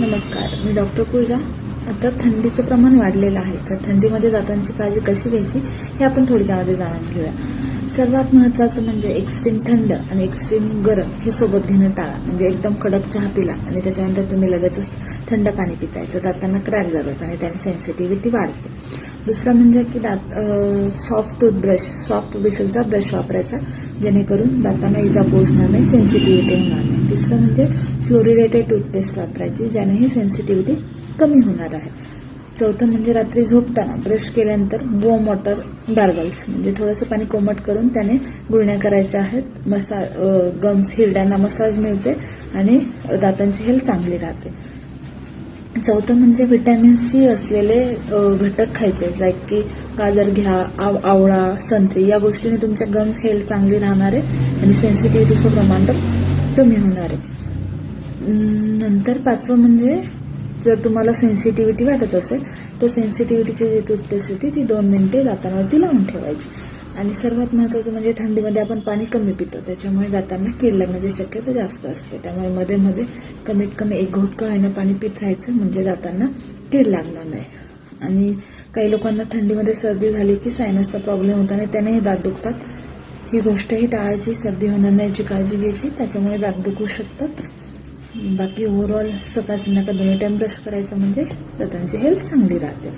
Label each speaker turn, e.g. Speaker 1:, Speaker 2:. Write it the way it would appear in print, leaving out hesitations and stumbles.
Speaker 1: नमस्कार, मी डॉक्टर पूजा. आता थंडीचं प्रमाण वाढलेलं आहे, तर थंडीमध्ये दातांची काळजी कशी घ्यायची हे आपण थोडक्यामध्ये जाणून घेऊया. सर्वात महत्त्वाचं म्हणजे एक्स्ट्रीम थंड आणि एक्स्ट्रीम गरम हे सोबत घेणं टाळा. म्हणजे एकदम कडक चहा पिला आणि त्याच्यानंतर तुम्ही लगेचच थंड पाणी पिताय तर दातांना क्रॅक जातात आणि त्याने सेन्सिटिव्हिटी वाढते. दुसरं म्हणजे की सॉफ्ट टूथब्रश, सॉफ्ट ब्रिसलचा ब्रश वापरायचा, जेणेकरून दातांना इजा पोहोचणार नाही, सेन्सिटिव्हिटी होणार नाही. तिसरं म्हणजे फ्लोरिडेटेड टूथपेस्ट वापरायची, ज्यानेही सेन्सिटिव्हिटी कमी होणार आहे. चौथं म्हणजे रात्री झोपताना ब्रश केल्यानंतर वॉर्म वॉटर गार्गल्स, म्हणजे थोडंसं पाणी कोमट करून त्याने गुळण्या करायच्या आहेत. गम्स हिरड्यांना मसाज मिळते आणि दातांची हेल्थ चांगली राहते. चौथं म्हणजे व्हिटॅमिन सी असलेले घटक खायचे, लाईक की गाजर घ्या, आवळा, संत्री. या गोष्टीने तुमच्या गम्स हेल्थ चांगली राहणार आहे आणि सेन्सिटिव्हिटीचं प्रमाण पण कमी होणार आहे. नंतर पाचवं म्हणजे जर तुम्हाला सेन्सिटिव्हिटी वाटत असेल तर सेन्सिटिव्हिटीची जी टूथपेस्ट होती ती 2 मिनिटे दातांवरती लावून ठेवायची. आणि सर्वात महत्त्वाचं म्हणजे थंडीमध्ये आपण पाणी कमी पितो, त्याच्यामुळे दातांना कीड लागण्याची शक्यता जास्त असते. त्यामुळे मध्ये मध्ये कमीत कमी 1 घोट का होईना पाणी पित राहायचं, म्हणजे दातांना कीड लागणार नाही. आणि काही लोकांना थंडीमध्ये सर्दी झाली की सायनसचा प्रॉब्लेम होतो आणि त्यानेही दात दुखतात. ही गोष्टही टाळायची, सर्दी होणार नाही याची काळजी घ्यायची, त्याच्यामुळे दात दुखू शकतात. बाकी ओव्हरऑल सकाळ संध्याकाळ 2 टाइम ब्रश करायचं, म्हणजे दातांची हेल्थ चांगली राहते.